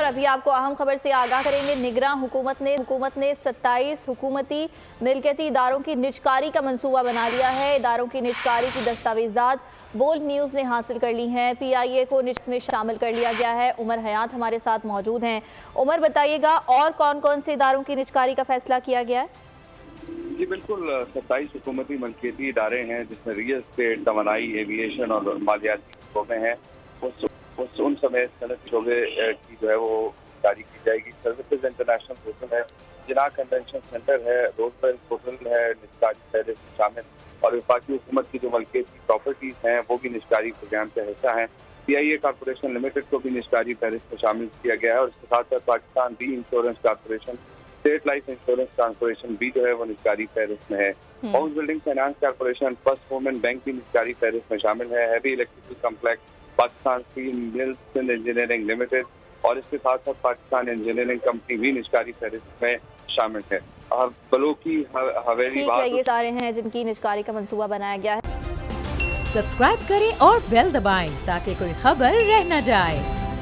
अभी आपको अहम खबर से आगाह करेंगे। निगरान हुकूमत ने 27 हुकूमती मिल्कियती इदारों की निजकारी का मंसूबा बना लिया है। इदारों की निजकारी की दस्तावेजात बोल्ड न्यूज़ ने हासिल कर ली हैं। PIA को निज में शामिल कर लिया गया है। उमर हयात हमारे साथ मौजूद हैं। उमर, बताइएगा और कौन कौन से इदारों की निजकारी का फैसला किया गया है? जी बिल्कुल, 27 हुकूमती मलकियती इदारे हैं जिसमें रियल एस्टेट, तवानाई, एविएशन और मालियाती शोबे हैं। उन समेत सनत शोबे की जो है वो जारी की जाएगी। सर्विसेज इंटरनेशनल होटल है, जिना कन्वेंशन सेंटर है, रोजबेल होटल है निजकारी फहरिस्त में शामिल, और वफाकी हुकूमत की जो मलकियती प्रॉपर्टीज हैं वो भी निजकारी प्रोग्राम का हिस्सा है। PIA कॉर्पोरेशन लिमिटेड को भी निजकारी फहरिस्त में शामिल किया गया है और इसके साथ साथ पाकिस्तान री insurance corporation, state life insurance corporation भी जो है वो निजकारी फहरिस्त में है। House building finance corporation, first women bank भी निजकारी फहरिस्त में शामिल है। Heavy electrical complex, Pakistan steel mills engineering limited और इसके साथ साथ पाकिस्तान इंजीनियरिंग कंपनी भी निजकारी फहरिस्त में शामिल है। बलोची हवेली, ये सारे हैं जिनकी निजकारी का मंसूबा बनाया गया है। सब्सक्राइब करें और बेल दबाएं ताकि कोई खबर रह न जाए।